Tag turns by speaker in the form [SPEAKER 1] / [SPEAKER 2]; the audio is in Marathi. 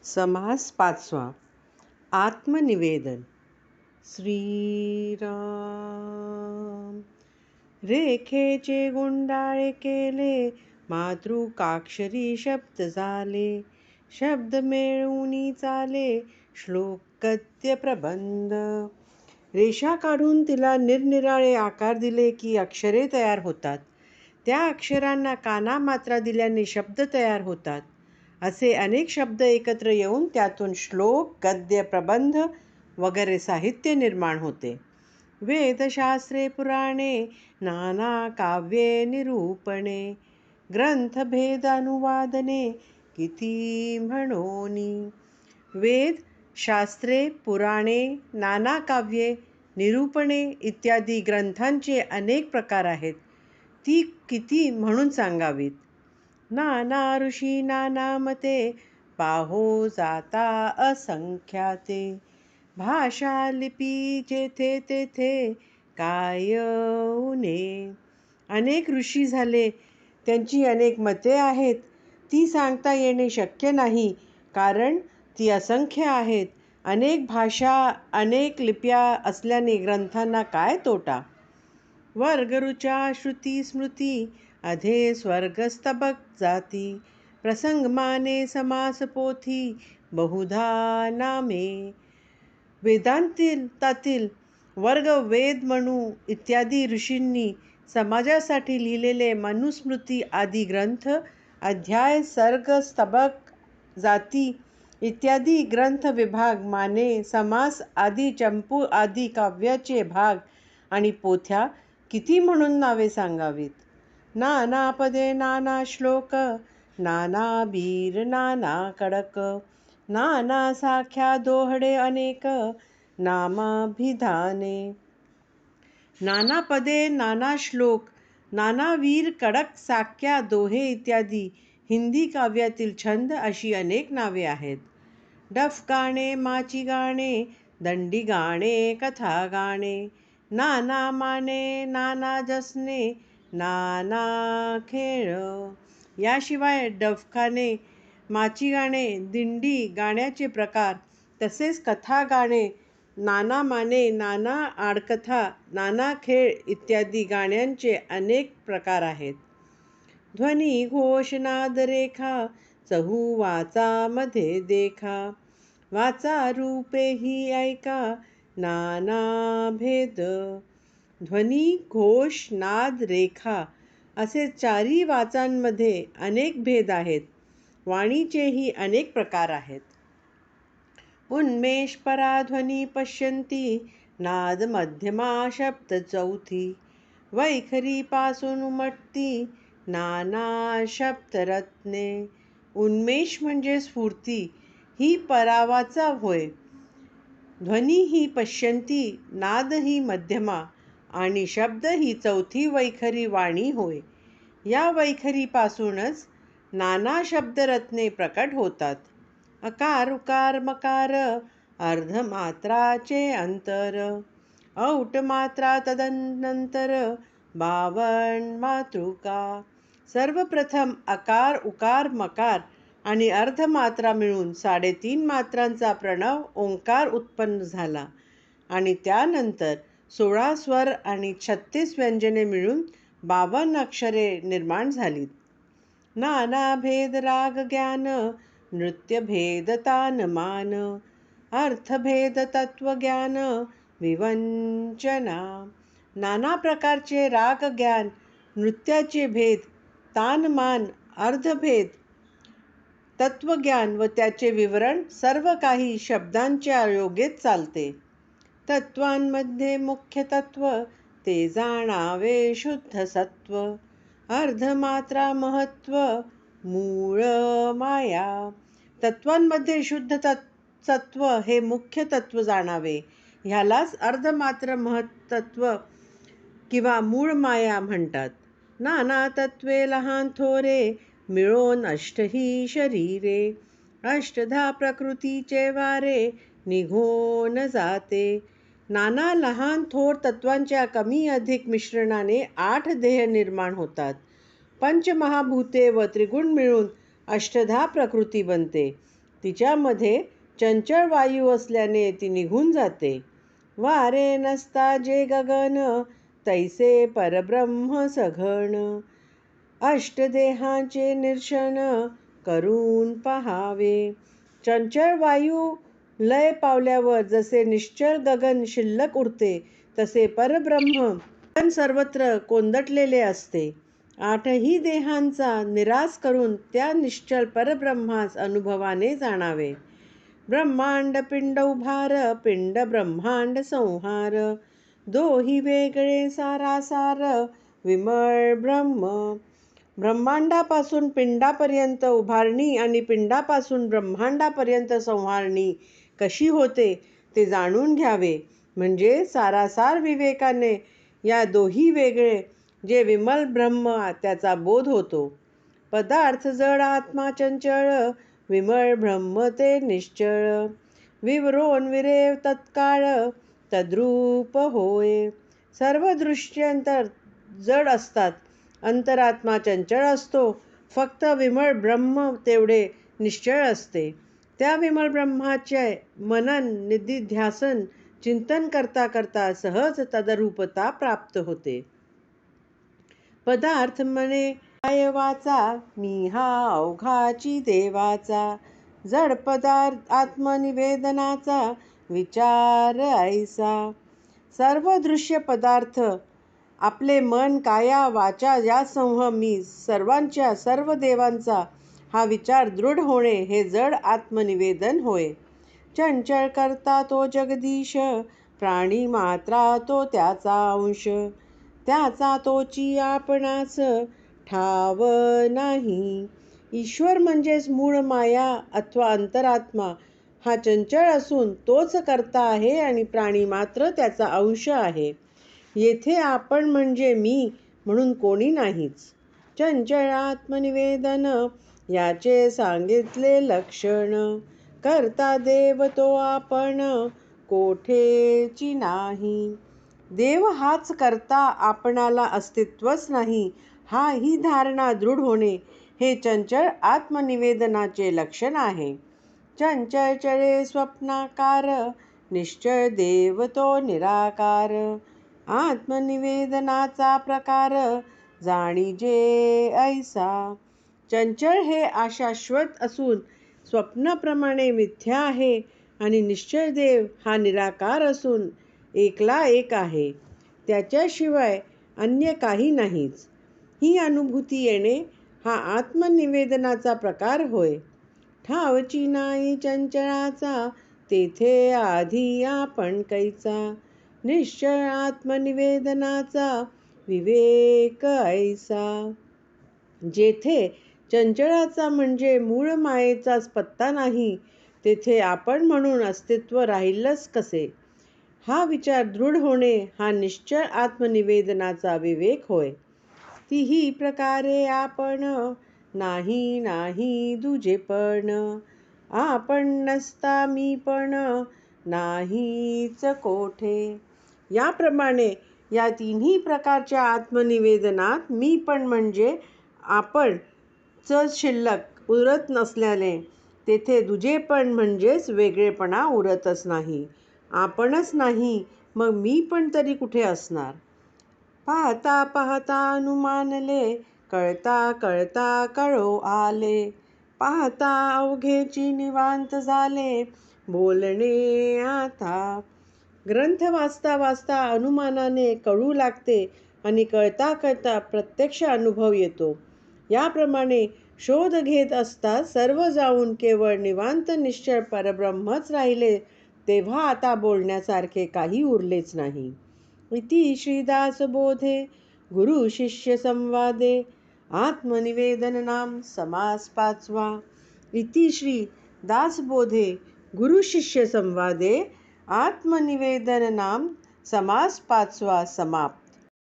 [SPEAKER 1] समास पाचवा. आत्मनिवेदन. श्रीराम. रेखेचे गुंडाळे केले, मातृकाक्षरी शब्द झाले. शब्द मिळवूनी चाले, श्लोक गद्य प्रबंध. रेषा काढून तिला निरनिराळे आकार दिले की अक्षरे तयार होतात. त्या अक्षरांना काना मात्रा दिल्याने शब्द तयार होतात. असे अनेक शब्द एकत्र येऊन त्यातून श्लोक, गद्य, प्रबंध वगैरे साहित्य निर्माण होते. वेदशास्त्रे पुराणे, नाना काव्ये निरूपणे, ग्रंथभेद अनुवादने, किती म्हणोनी. वेद, शास्त्रे, पुराणे, नाना काव्ये, निरूपणे इत्यादी ग्रंथांचे अनेक प्रकार आहेत. ती किती म्हणून सांगावीत. नाना ऋषी नाना मते, पाहो जाता असंख्याते. भाषा लिपी जेथे तेथे, काय उने. अनेक ऋषी झाले, त्यांची अनेक मते आहेत. ती सांगता येणे शक्य नाही, कारण ती असंख्य आहेत. अनेक भाषा, अनेक लिप्या असल्याने ग्रंथांना काय तोटा. वर्गरुचा श्रुती स्मृती, अधे स्वर्गस्तबक जाती. प्रसंगमाने समास पोथी, बहुधा नामे. वेदांतातील वर्ग, वेद, मनु इत्यादी ऋषींनी समाजासाठी लिहिलेले मनुस्मृती आदी ग्रंथ, अध्याय, सर्ग, स्तबक, जाती इत्यादी ग्रंथ, विभाग, माने, समास आदी, चंपू आदी काव्याचे भाग आणि पोथ्या किती म्हणून नावे सांगावीत. नाना पदे नाना श्लोक, नाना बीर नाना कडक. नाना साख्या दोहडे अनेक, नामाभिधाने. नाना पदे, नाना श्लोक, नाना वीर, कडक, साक्या, दोहे इत्यादी हिंदी काव्यातील छंद अशी अनेक नावे आहेत. डफ गाणे, माची गाणे, दंडी गाणे, कथा गाणे. नाना माने, नाना जसने, नाना खेळ. याशिवाय डफगाणे, माची गाणे, दिंडी गाण्याचे प्रकार, तसेच कथा गाणे, नाना माने, नाना आडकथा, नाना खेळ इत्यादी गाण्यांचे अनेक प्रकार आहेत. ध्वनी घोष नाद रेखा, चहू वाचा मध्ये देखा. वाचा रूपे ही ऐका, नाना भेद. ध्वनी, घोष, नाद, रेखा असे चारी वाचांमध्ये अनेक भेद आहेत. वाणीचेही अनेक प्रकार आहेत. उन्मेष पराध्वनी पश्यंती, नाद मध्यमा शब्द चौथी. वैखरी पासून उमटती, नाना शब्द रत्ने. उन्मेष म्हणजे स्फूर्ती, ही परावाचा होय. ध्वनी ही पश्यंती, नाद ही मध्यमा आणि शब्द ही चौथी वैखरी वाणी होय. या वैखरीपासूनच नाना शब्दरत्ने प्रकट होतात. अकार, उकार, मकार, अर्धमात्राचे अंतर. औट मात्रा तदनंतर, 52 मातृका. सर्वप्रथम अकार, उकार, मकार आणि अर्धमात्रा मिळून 3.5 मात्रांचा प्रणव ओंकार उत्पन्न झाला आणि त्यानंतर 16 स्वर आणि 36 व्यंजने मिळून 52 अक्षरे निर्माण झालीत. नाना भेद राग ज्ञान, नृत्यभेद तान मान. अर्थभेद तत्वज्ञान, विवंचना. नाना प्रकारचे राग ज्ञान, नृत्याचे भेद, तानमान, अर्धभेद, तत्वज्ञान व त्याचे विवरण सर्व काही शब्दांच्या योगेत चालते. तत्वांमध्ये मुख्य तत्व, ते जाणावे शुद्ध सत्व. अर्धमात्रा महत्व, मूळ माया. तत्वांमध्ये शुद्ध सत्व हे मुख्य तत्व जाणावे, ह्यालाच अर्धमात्र महत्त्व किंवा मूळ माया म्हणतात. नाना तत्वे लहान थोरे, मिळून अष्टही शरीरे. अष्टधा प्रकृतीचे वारे, निघून जाते. नाना लहान थोर तत्वांच्या कमी अधिक मिश्रणाने 8 देह निर्माण होतात. पंचमहाभूते व त्रिगुण मिळून अष्टधा प्रकृती बनते. तिच्यामध्ये चंचल वायू असल्याने ती निघून जाते. वारे नसता जे गगन, तैसे परब्रह्म सघन. अष्टदेहांचे निरशन, करून पहावे. चंचल वायू लय पावल्यावर जसे निश्चल गगन शिल्लक उरते, तसे परब्रह्म सर्वत्र कोंदटलेले असते. आठही देहांचा निराश करून त्या निश्चल परब्रह्मास अनुभवाने जाणावे. ब्रह्मांड पिंड उभार, पिंड ब्रह्मांड संहार. दोही वेगळे सारासार, विमळ ब्रह्म. ब्रह्मांडापासून पिंडापर्यंत उभारणी आणि पिंडापासून ब्रह्मांडापर्यंत संहारणी कशी होते ते जाणून घ्यावे. म्हणजे सारासार विवेकाने या दोही वेगळे जे विमल ब्रह्म त्याचा बोध होतो. पदार्थ जड आत्मा चंचळ, विमळ ब्रह्म ते निश्चळ. विवरोन विरेव तत्काळ, तद्रूप होय. सर्व दृष्ट्यंतर जड असतात, अंतरात्मा चंचळ असतो. फक्त विमळ ब्रह्म तेवढे निश्चळ असते. त्या विमल ब्रह्माचे मनन निधिध्यासन चिंतन करता करता सहज तदरूपता प्राप्त होते. पदार्थ म्हणे काय वाचा, मी हा अवघाची देवाचा. जड पदार्थ आत्मनिवेदनाचा, विचार ऐसा. सर्व दृश्य पदार्थ आपले मन, काया, वाचा या समूह मी सर्वांच्या सर्व देवांचा हा विचार दृढ होणे हे जड आत्मनिवेदन होय. चंचल करता तो जगदीश, प्राणी मात्रा तो त्याचा अंश. त्याचा तोची आपणास ठाव नाही. ईश्वर म्हणजेच मूळ माया अथवा अंतरात्मा हा चंचल असून तोच करता आहे आणि प्राणी मात्र त्याचा अंश आहे. येथे आपण म्हणजे मी म्हणून कोणी नाहीच. चंचल आत्मनिवेदन याचे सांगितले लक्षण. करता देव तो आपण, कोठेची नाही. देव हाच करता, आपणाला अस्तित्वच नाही, हा ही धारणा दृढ होणे हे चंचल आत्मनिवेदनाचे लक्षण आहे. चंचल चळे स्वप्नाकार, निश्चळ देव तो निराकार. आत्मनिवेदनाचा प्रकार, जाणीजे ऐसा. चंचल हे अशाश्वत असून स्वप्नाप्रमाणे मिथ्या आहे आणि निश्चळ देव हा निराकार असून एकला एक आहे, त्याच्याशिवाय अन्य काही नाहीच. ही अनुभूती येणे हा आत्मनिवेदनाचा प्रकार होय. ठावची नाही चंचळाचा, तेथे आधी आपण कैचा. निश्चळ आत्मनिवेदनाचा, विवेक ऐसा. जेथे चंचळाचा म्हणजे मूळ मायेचाच पत्ता नाही, तेथे आपण म्हणून अस्तित्व राहिलच कसे? हा विचार दृढ होणे हा निश्चळ आत्मनिवेदनाचा विवेक होय. तिही प्रकारे आपण, नाही नाही दुजेपण. आपण नसता मी पण, नाहीच कोठे. याप्रमाणे या तिन्ही प्रकारच्या आत्मनिवेदनात मी पण म्हणजे आपण च शिल्लक उरत नसल्याने तेथे दुजेपण म्हणजेच वेगळेपणा उरतच नाही. आपणच नाही मग मी पण तरी कुठे असणार. पाहता पाहता अनुमानले, कळता कळता कळो आले. पाहता अवघेची निवांत झाले, बोलणे आता. ग्रंथ वाचता वाचता अनुमानाने कळू लागते आणि कळता कळता प्रत्यक्ष अनुभव येतो. याप्रमाणे शोध घेत असता सर्व जाऊन केवळ निवांत निश्चळ परब्रह्मच राहिले, तेव्हा आता बोलण्यासारखे काही उरलेच नाही. इति श्रीदासबोधे गुरु शिष्य संवादे आत्मनिवेदन नाम समास 5वा. इति श्री दासबोधे गुरु शिष्य संवादे आत्मनिवेदन नाम समास 5वा समाप्त.